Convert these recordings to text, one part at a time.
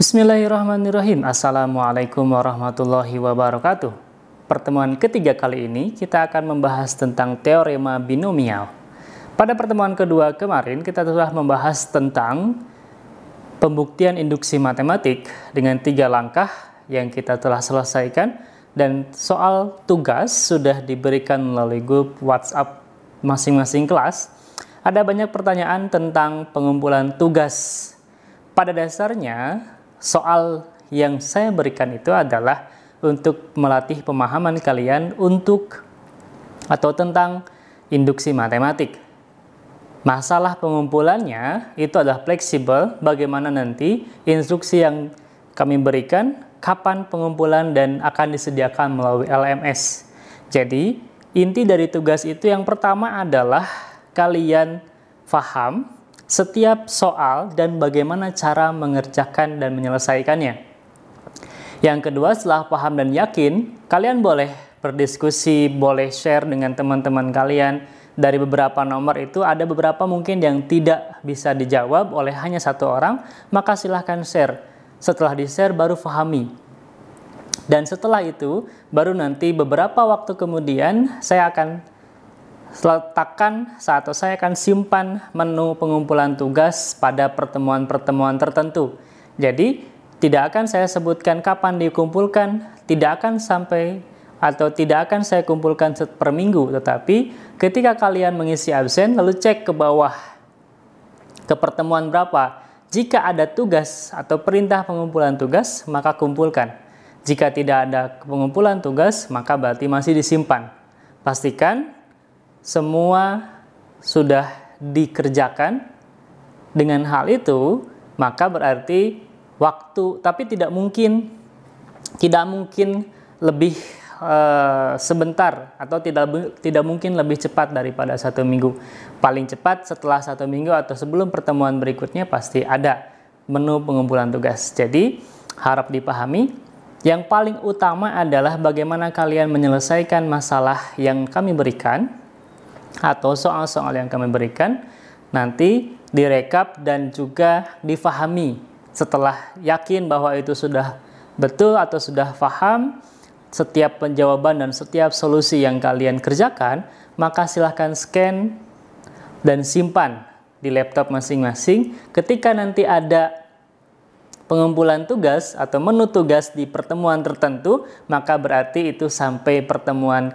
Bismillahirrahmanirrahim. Assalamualaikum warahmatullahi wabarakatuh. Pertemuan ketiga kali ini kita akan membahas tentang teorema binomial. Pada pertemuan kedua kemarin kita telah membahas tentang pembuktian induksi matematik dengan 3 langkah yang kita telah selesaikan, dan soal tugas sudah diberikan melalui grup WhatsApp masing-masing kelas. Ada banyak pertanyaan tentang pengumpulan tugas. Pada dasarnya, soal yang saya berikan itu adalah untuk melatih pemahaman kalian tentang induksi matematik. Masalah pengumpulannya itu adalah fleksibel, bagaimana nanti instruksi yang kami berikan, kapan pengumpulan, dan akan disediakan melalui LMS. Jadi, inti dari tugas itu yang pertama adalah kalian paham setiap soal dan bagaimana cara mengerjakan dan menyelesaikannya. Yang kedua, setelah paham dan yakin, kalian boleh berdiskusi, boleh share dengan teman-teman kalian. Dari beberapa nomor itu ada beberapa mungkin yang tidak bisa dijawab oleh hanya satu orang, maka silahkan share. Setelah di-share baru pahami. Dan setelah itu, baru nanti beberapa waktu kemudian saya akan saya akan simpan menu pengumpulan tugas pada pertemuan-pertemuan tertentu. Jadi, tidak akan saya sebutkan kapan dikumpulkan, tidak akan saya kumpulkan per minggu, tetapi ketika kalian mengisi absen, lalu cek ke bawah ke pertemuan berapa. Jika ada tugas atau perintah pengumpulan tugas, maka kumpulkan. Jika tidak ada pengumpulan tugas, maka berarti masih disimpan. Pastikan semua sudah dikerjakan. Dengan hal itu, maka berarti waktu, tapi tidak mungkin lebih sebentar, atau tidak mungkin lebih cepat daripada 1 minggu. Paling cepat setelah 1 minggu atau sebelum pertemuan berikutnya pasti ada menu pengumpulan tugas. Jadi harap dipahami, yang paling utama adalah bagaimana kalian menyelesaikan masalah yang kami berikan atau soal-soal yang kami berikan, nanti direkap dan juga difahami. Setelah yakin bahwa itu sudah betul atau sudah paham setiap penjawaban dan setiap solusi yang kalian kerjakan, maka silahkan scan dan simpan di laptop masing-masing. Ketika nanti ada pengumpulan tugas atau menu tugas di pertemuan tertentu, maka berarti itu sampai pertemuan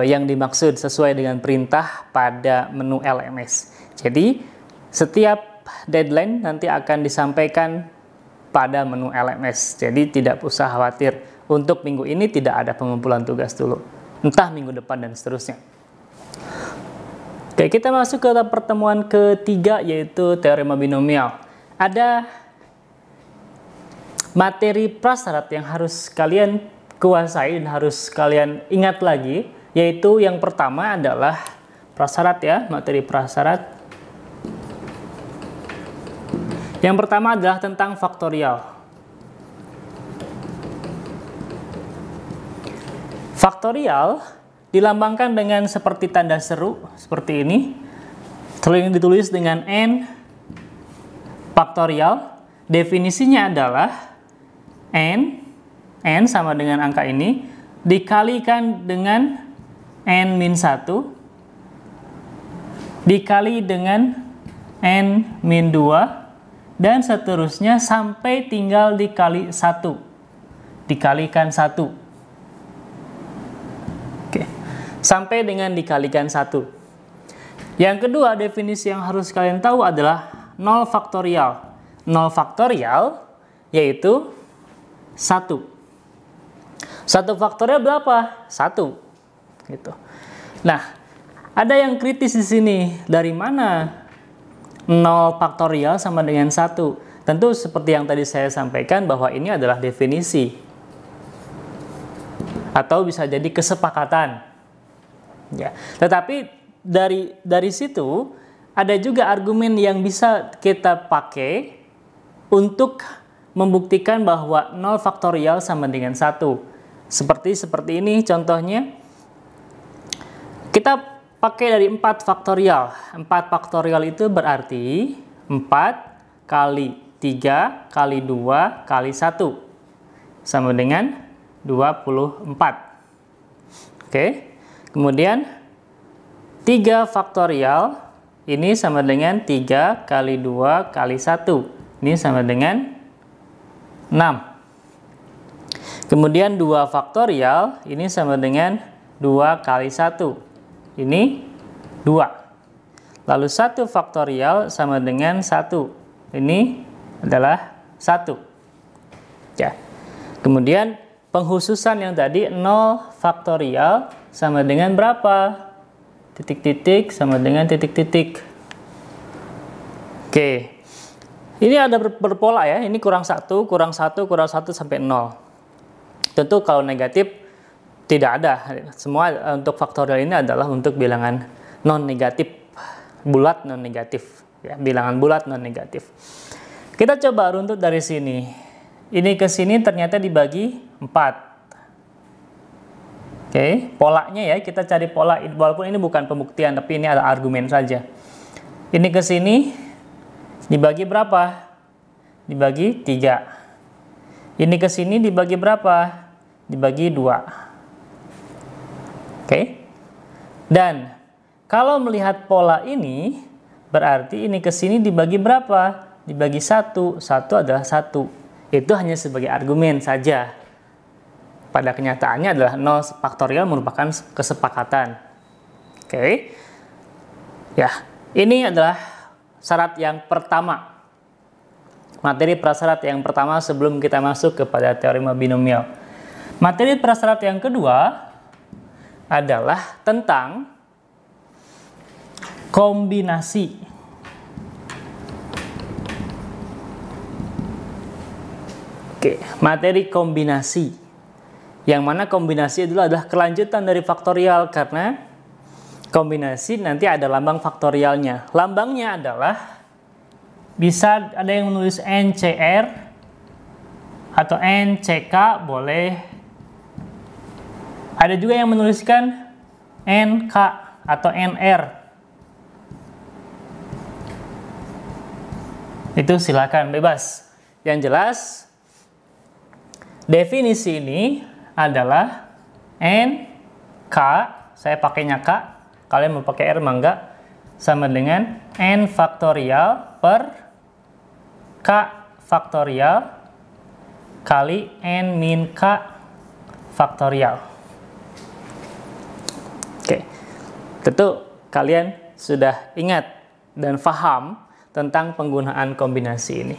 yang dimaksud sesuai dengan perintah pada menu LMS. Jadi, setiap deadline nanti akan disampaikan pada menu LMS. Jadi, tidak usah khawatir. Untuk minggu ini tidak ada pengumpulan tugas dulu. Entah minggu depan dan seterusnya. Oke, kita masuk ke pertemuan ketiga, yaitu teorema binomial. Ada materi prasyarat yang harus kalian kuasai dan harus kalian ingat lagi, yaitu yang pertama adalah prasyarat ya, materi prasyarat. Yang pertama adalah tentang faktorial. Faktorial dilambangkan dengan seperti tanda seru, seperti ini. Sering ditulis dengan n faktorial. Definisinya adalah n sama dengan angka ini, dikalikan dengan n-1, dikali dengan n-2, dan seterusnya sampai tinggal dikali 1, dikalikan 1. Oke, sampai dengan dikalikan 1. Yang kedua, definisi yang harus kalian tahu adalah 0 faktorial. 0 faktorial yaitu 1. 1 faktorial berapa? 1. Gitu. Nah, ada yang kritis di sini. Dari mana 0 faktorial sama dengan 1? Tentu seperti yang tadi saya sampaikan bahwa ini adalah definisi. Atau bisa jadi kesepakatan. Ya. Tetapi dari situ ada juga argumen yang bisa kita pakai untuk membuktikan bahwa 0 faktorial sama dengan 1. Seperti ini contohnya. Kita pakai dari 4 faktorial. 4 faktorial itu berarti 4 kali 3 kali 2 kali 1 sama dengan 24. Oke. Kemudian 3 faktorial ini sama dengan 3 kali 2 kali 1. Ini sama dengan 6. Kemudian 2 faktorial ini sama dengan 2 kali 1. Ini 2. Lalu 1 faktorial sama dengan 1. Ini adalah 1. Ya. Kemudian pengkhususan yang tadi 0 faktorial sama dengan berapa? Titik-titik sama dengan titik-titik. Oke. Ini ada berpola ya. Ini kurang 1, kurang 1, kurang 1 sampai 0. Tentu kalau negatif tidak ada. Semua untuk faktorial ini adalah untuk bilangan non negatif, bulat non negatif, ya, bilangan bulat non negatif. Kita coba runtut dari sini. Ini ke sini ternyata dibagi 4. Oke, polanya ya, kita cari pola, walaupun ini bukan pembuktian tapi ini ada argumen saja. Ini ke sini dibagi berapa? Dibagi 3. Ini ke sini dibagi berapa? Dibagi 2. Oke. Dan kalau melihat pola ini, berarti ini ke sini dibagi berapa? Dibagi 1. 1 adalah 1. Itu hanya sebagai argumen saja. Pada kenyataannya adalah 0 faktorial merupakan kesepakatan. Oke. Ya, ini adalah syarat yang pertama. Materi prasyarat yang pertama sebelum kita masuk kepada teorema binomial. Materi prasyarat yang kedua adalah tentang kombinasi. Oke, materi kombinasi. Yang mana kombinasi adalah kelanjutan dari faktorial, karena kombinasi nanti ada lambang faktorialnya. Lambangnya adalah bisa ada yang menulis NCR atau NCK, boleh. Ada juga yang menuliskan NK atau NR. Itu silakan, bebas. Yang jelas definisi ini adalah NK, saya pakainya K, kalian mau pakai R mangga, sama dengan N faktorial per K faktorial kali N min K faktorial. Oke, tentu kalian sudah ingat dan paham tentang penggunaan kombinasi ini.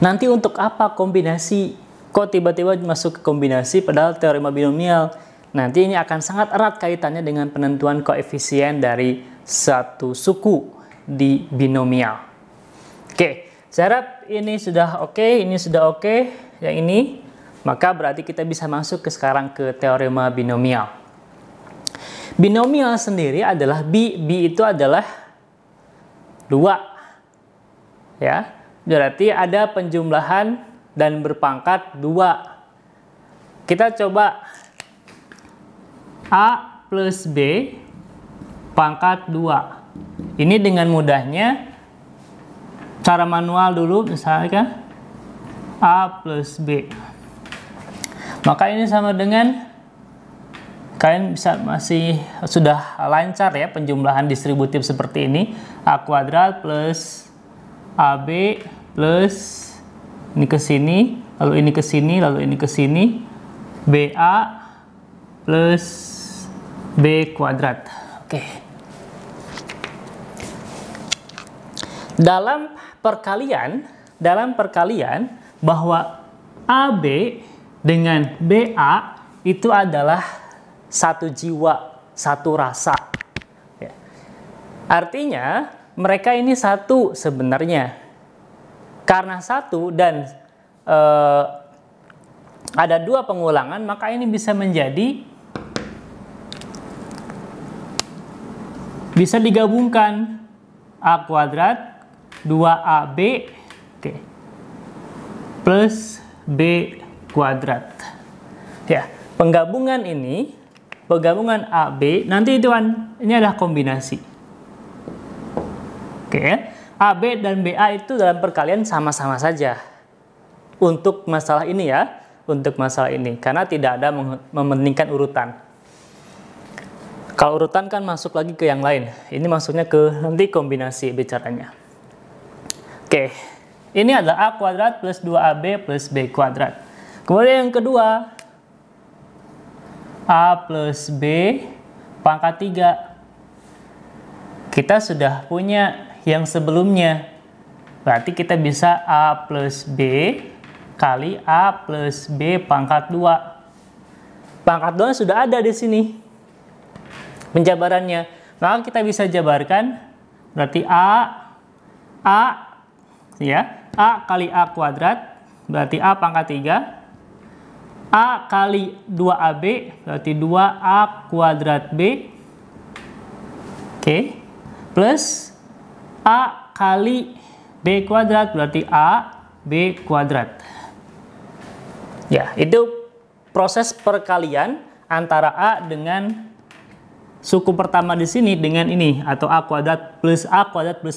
Nanti untuk apa kombinasi? Kok tiba-tiba masuk ke kombinasi padahal teorema binomial? Nanti ini akan sangat erat kaitannya dengan penentuan koefisien dari satu suku di binomial. Oke, saya harap ini sudah oke, ini sudah oke, yang ini, maka berarti kita bisa masuk sekarang ke teorema binomial. Binomial sendiri adalah B itu adalah 2. Ya, berarti ada penjumlahan dan berpangkat 2. Kita coba A plus B pangkat 2. Ini dengan mudahnya cara manual dulu, misalnya A plus B. Maka ini sama dengan, kalian bisa masih sudah lancar ya penjumlahan distributif seperti ini. A kuadrat plus AB plus ini ke sini, lalu ini ke sini, lalu ini ke sini. BA plus B kuadrat. Oke. Dalam perkalian bahwa AB dengan BA itu adalah satu jiwa, satu rasa. Ya. Artinya mereka ini satu sebenarnya. Karena satu dan ada 2 pengulangan, maka ini bisa menjadi, bisa digabungkan A kuadrat 2AB plus B kuadrat. Ya, penggabungan ini, penggabungan AB nanti itu kan ini adalah kombinasi. Oke, AB dan BA itu dalam perkalian sama-sama saja. Untuk masalah ini ya, untuk masalah ini. Karena tidak ada mementingkan urutan. Kalau urutan kan masuk lagi ke yang lain. Ini masuknya ke nanti kombinasi bicaranya. Oke, ini adalah A kuadrat plus 2AB plus B kuadrat. Kemudian yang kedua, A plus B pangkat 3. Kita sudah punya yang sebelumnya. Berarti kita bisa A plus B kali A plus B pangkat 2. Pangkat 2 sudah ada di sini. Penjabarannya. Maka kita bisa jabarkan. Berarti A kali A kuadrat. Berarti A pangkat 3. A kali 2AB. Berarti 2A kuadrat B. Oke. Plus A kali B kuadrat berarti A B kuadrat. Ya, itu proses perkalian antara A dengan suku pertama di sini dengan ini, atau A kuadrat plus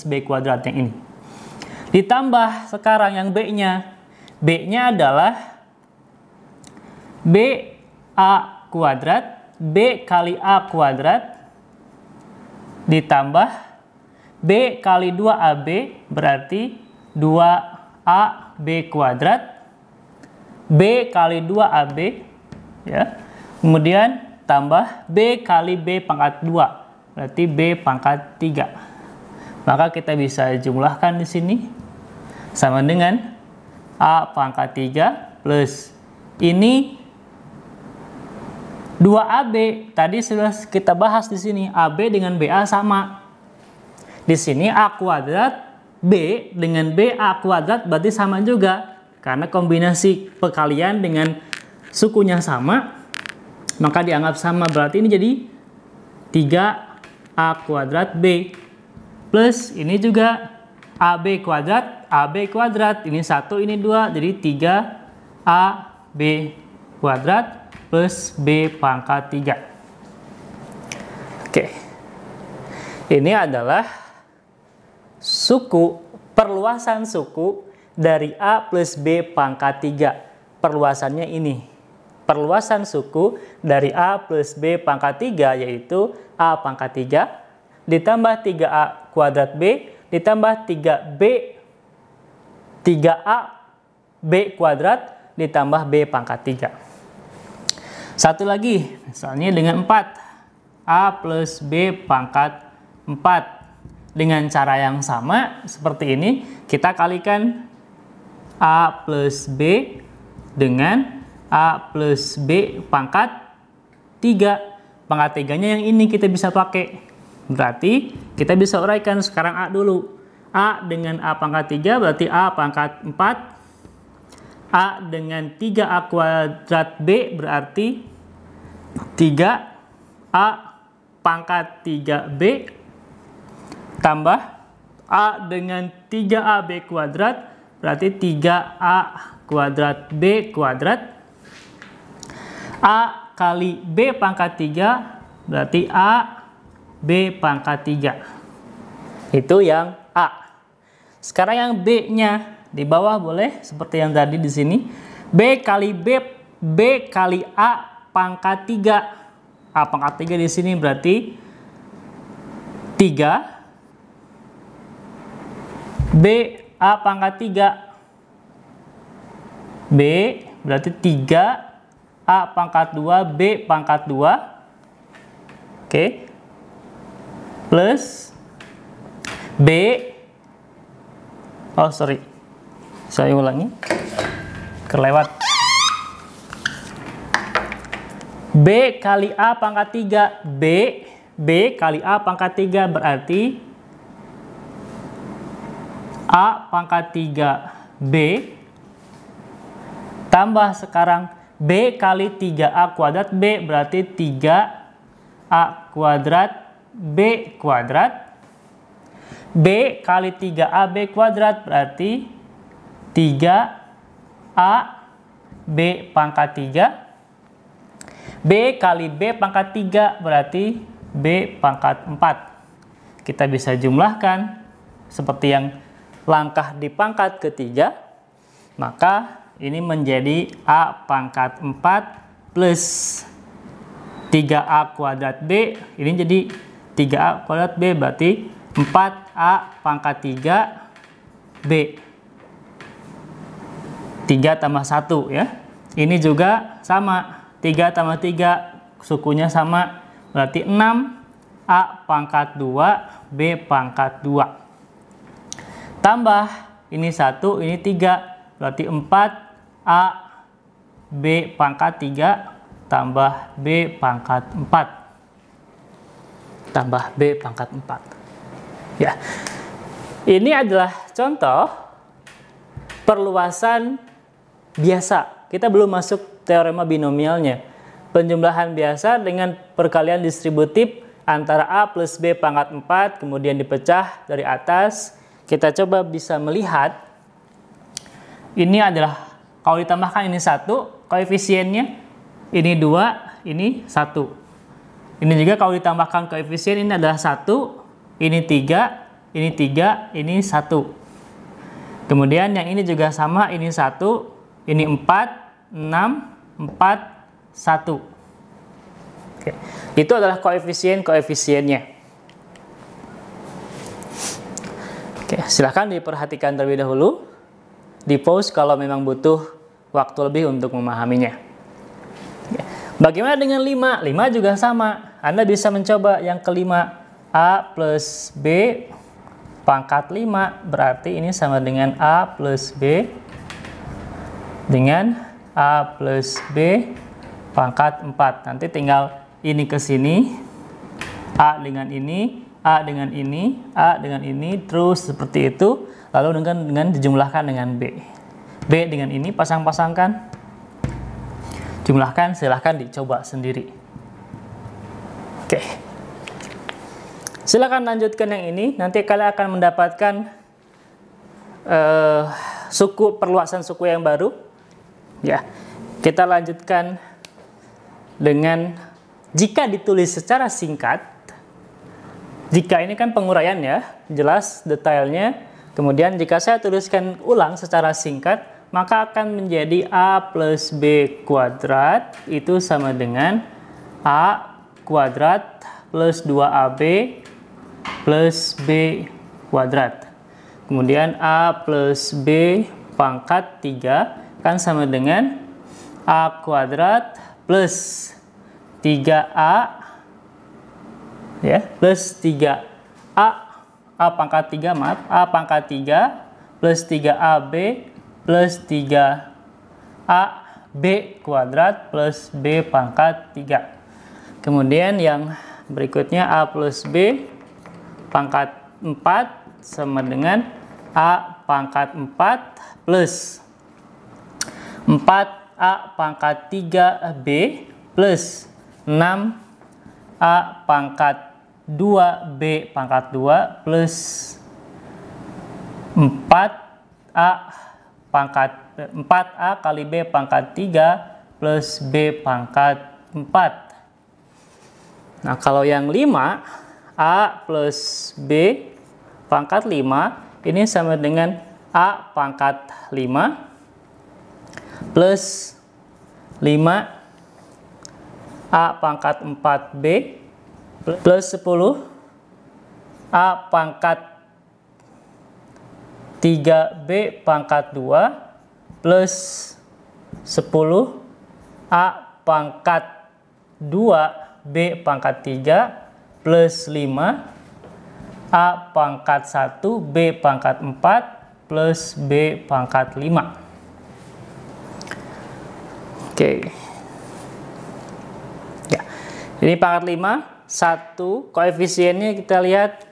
B kuadrat yang ini. Ditambah sekarang yang B-nya. B-nya adalah B A kuadrat, B kali A kuadrat, ditambah B kali 2AB berarti 2AB kuadrat, B kali 2AB, ya. Kemudian tambah B kali B pangkat 2, berarti B pangkat 3. Maka kita bisa jumlahkan di sini sama dengan A pangkat 3 plus ini 2AB. Tadi sudah kita bahas di sini, AB dengan BA sama. Di sini A kuadrat B dengan BA kuadrat berarti sama juga. Karena kombinasi perkalian dengan sukunya sama, maka dianggap sama. Berarti ini jadi 3A kuadrat B. Plus ini juga AB kuadrat. Ini 1, ini 2. Jadi 3AB kuadrat plus B pangkat 3. Oke. Ini adalah perluasan suku dari A plus B pangkat 3. Perluasannya ini. Perluasan suku dari A plus B pangkat 3 yaitu A pangkat 3 ditambah 3A kuadrat B ditambah 3A B kuadrat ditambah B pangkat 3. Satu lagi, misalnya dengan 4. A plus B pangkat 4. Dengan cara yang sama seperti ini, kita kalikan A plus B dengan A plus B pangkat 3. Pangkat 3-nya yang ini kita bisa pakai. Berarti kita bisa uraikan sekarang A dulu. A dengan A pangkat 3 berarti A pangkat 4. A dengan 3A kuadrat B berarti 3A pangkat 3B tambah A dengan 3AB kuadrat berarti 3A kuadrat B kuadrat. A kali B pangkat 3 berarti A B pangkat 3. Itu yang A. Sekarang yang B-nya di bawah boleh seperti yang tadi di sini. B kali A pangkat 3. A pangkat 3 di sini berarti 3 B A pangkat 3. B berarti 3 A pangkat 2 B pangkat 2. Oke. Plus B. Oh sorry, saya ulangi, kelewat. B kali A pangkat 3. B kali A pangkat 3 berarti A pangkat 3 B tambah sekarang B kali 3A kuadrat B berarti 3A kuadrat B kuadrat. B kali 3AB kuadrat berarti 3A B pangkat 3. B kali B pangkat 3 berarti B pangkat 4. Kita bisa jumlahkan seperti yang langkah di pangkat ketiga, maka ini menjadi A pangkat 4 plus 3A kuadrat B. Ini jadi 3A kuadrat B, berarti 4A pangkat 3 B. 3 tambah 1 ya. Ini juga sama, 3 tambah 3, sukunya sama, berarti 6A pangkat 2 B pangkat 2. Tambah ini 1, ini 3, berarti 4A B pangkat 3 tambah B pangkat 4. Tambah B pangkat 4. Ya. Ini adalah contoh perluasan biasa. Kita belum masuk teorema binomialnya. Penjumlahan biasa dengan perkalian distributif antara A plus B pangkat 4, kemudian dipecah dari atas. Kita coba bisa melihat, ini adalah, kalau ditambahkan ini 1, koefisiennya, ini 2, ini 1. Ini juga kalau ditambahkan koefisien, ini adalah 1, ini 3, ini 3, ini 1. Kemudian yang ini juga sama, ini 1, ini 4, 6, 4, 1. Oke. Itu adalah koefisiennya. Oke, silahkan diperhatikan terlebih dahulu. Di pause kalau memang butuh waktu lebih untuk memahaminya. Oke. Bagaimana dengan 5? 5 juga sama. Anda bisa mencoba yang kelima. A plus B pangkat 5. Berarti ini sama dengan A plus B dengan A plus B pangkat 4. Nanti tinggal ini ke sini, A dengan ini, A dengan ini, A dengan ini, terus seperti itu, lalu dengan dijumlahkan dengan B. B dengan ini pasang-pasangkan, jumlahkan, silahkan dicoba sendiri. Oke. Silahkan lanjutkan yang ini, nanti kalian akan mendapatkan perluasan suku yang baru. Ya, kita lanjutkan dengan jika ditulis secara singkat. Jika ini kan penguraian ya, jelas detailnya. Kemudian jika saya tuliskan ulang secara singkat, maka akan menjadi A plus B kuadrat itu sama dengan A kuadrat plus 2AB plus B kuadrat. Kemudian A plus B pangkat 3 kan sama dengan A kuadrat plus 3A ya, plus 3A, A pangkat 3, maaf, A pangkat 3 plus 3AB plus 3AB kuadrat plus B pangkat 3. Kemudian yang berikutnya A plus B pangkat 4 sama dengan A pangkat 4 plus 4A pangkat 3B plus 6A pangkat 2B pangkat 2 plus 4A kali B pangkat 3 plus B pangkat 4. Nah, kalau yang 5A plus B pangkat 5 ini sama dengan A pangkat 5 plus 5A pangkat 4B plus 10 A pangkat 3B pangkat 2 plus 10 A pangkat 2B pangkat 3 plus 5 A pangkat 1B pangkat 4 plus B pangkat 5. Oke. Ya. Ini pangkat 5. 1 koefisiennya kita lihat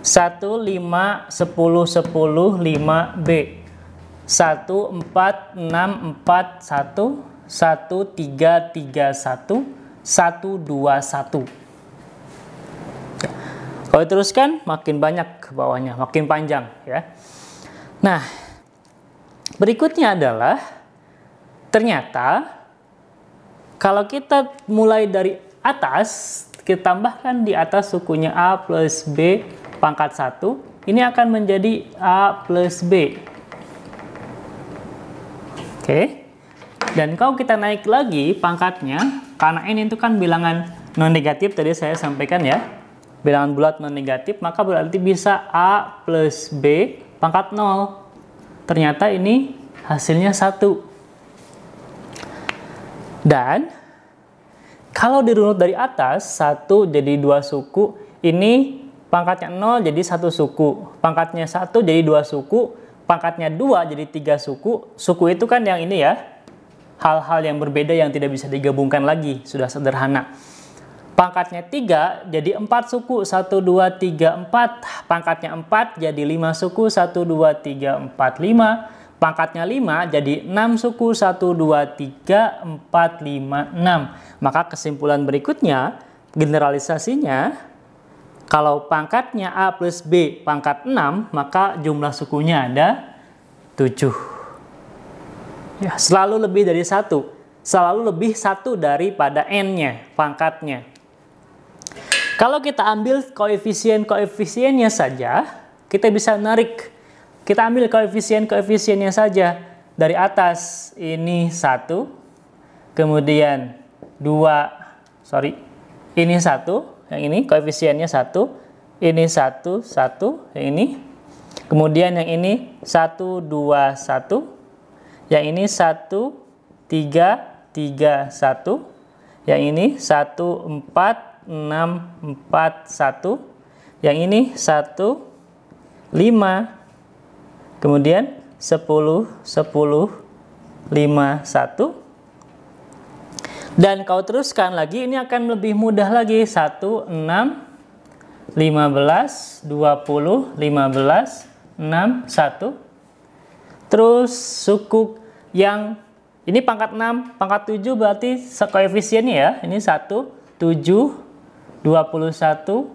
1, 5, 10, 10, 5B 1, 4, 6, 4, 1 1, 3, 3, 1 1, 2, 1. Kalau diteruskan makin banyak ke bawahnya, makin panjang ya. Nah, berikutnya adalah ternyata kalau kita mulai dari atas, kita tambahkan di atas sukunya A plus B pangkat 1, ini akan menjadi A plus B. Oke. Dan kalau kita naik lagi pangkatnya, karena N itu kan bilangan non negatif, tadi saya sampaikan ya, bilangan bulat non negatif, maka berarti bisa A plus B pangkat 0. Ternyata ini hasilnya 1. Dan kalau dirunut dari atas, 1 jadi 2 suku, ini pangkatnya 0 jadi 1 suku, pangkatnya 1 jadi 2 suku, pangkatnya 2 jadi 3 suku. Suku itu kan yang ini ya, hal-hal yang berbeda yang tidak bisa digabungkan lagi, sudah sederhana. Pangkatnya 3 jadi 4 suku, 1, 2, 3, 4. Pangkatnya 4 jadi 5 suku, 1, 2, 3, 4, 5. Pangkatnya 5 jadi 6 suku, 1, 2, 3, 4, 5, 6. Maka kesimpulan berikutnya, generalisasinya, kalau pangkatnya A plus B pangkat 6, maka jumlah sukunya ada 7. Ya, selalu lebih dari 1. Selalu lebih 1 daripada N-nya, pangkatnya. Kalau kita ambil koefisien-koefisiennya saja, kita bisa narik. Kita ambil koefisien-koefisiennya saja. Dari atas ini 1, kemudian 2, ini 1, yang ini koefisiennya 1, ini 1, 1, yang ini. Kemudian yang ini 1, 2, 1, yang ini 1, 3, 3, 1, yang ini 1, 4, 6, 4, 1, yang ini 1, 5, kemudian 10, 10, 5, 1. Dan kau teruskan lagi, ini akan lebih mudah lagi. 1, 6, 15, 20, 15, 6, 1. Terus suku yang ini pangkat 6, pangkat 7 berarti koefisiennya ya. Ini 1, 7, 21,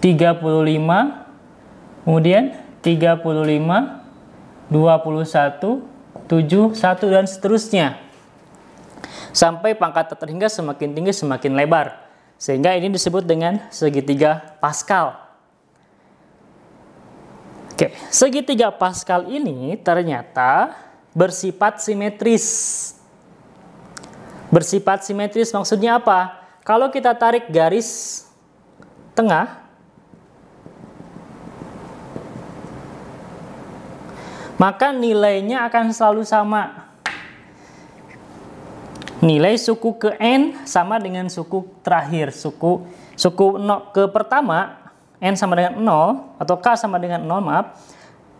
35, kemudian 35, 21, 7, 1, dan seterusnya. Sampai pangkat terhingga semakin tinggi semakin lebar. Sehingga ini disebut dengan segitiga Pascal. Oke, segitiga Pascal ini ternyata bersifat simetris. Bersifat simetris maksudnya apa? Kalau kita tarik garis tengah, maka nilainya akan selalu sama. Nilai suku ke N sama dengan suku terakhir. Suku ke pertama, N sama dengan 0, atau K sama dengan 0, maaf.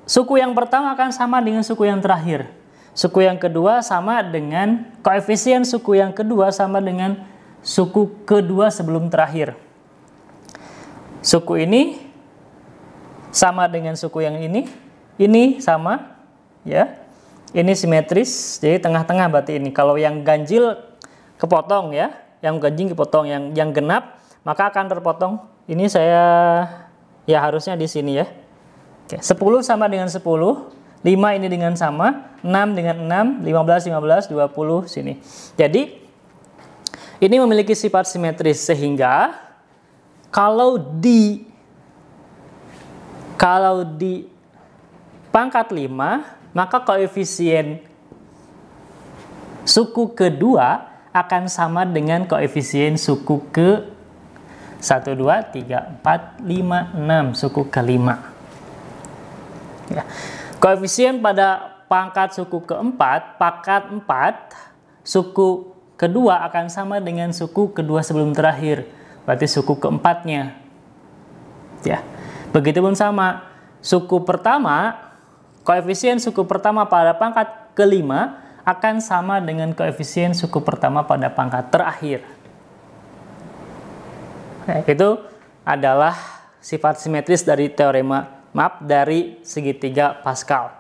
Suku yang pertama akan sama dengan suku yang terakhir. Suku yang kedua sama dengan, koefisien suku yang kedua sama dengan suku kedua sebelum terakhir. Suku ini sama dengan suku yang ini sama, ya. Ini simetris, jadi tengah-tengah berarti ini. Kalau yang ganjil kepotong ya, yang ganjil kepotong, yang genap maka akan terpotong. Ini saya ya harusnya di sini ya. Oke, 10 sama dengan 10, 5 ini dengan sama, 6 dengan 6, 15, 15, 20 sini. Jadi ini memiliki sifat simetris sehingga kalau di pangkat 5, maka koefisien suku kedua akan sama dengan koefisien suku ke 1, 2, 3, 4, 5, 6, suku kelima. Ya. Koefisien pada pangkat suku keempat, pangkat 4, suku kedua akan sama dengan suku kedua sebelum terakhir. Berarti suku keempatnya. Ya. Begitupun sama, suku pertama, koefisien suku pertama pada pangkat kelima akan sama dengan koefisien suku pertama pada pangkat terakhir. Nah, itu adalah sifat simetris dari teorema, dari segitiga Pascal.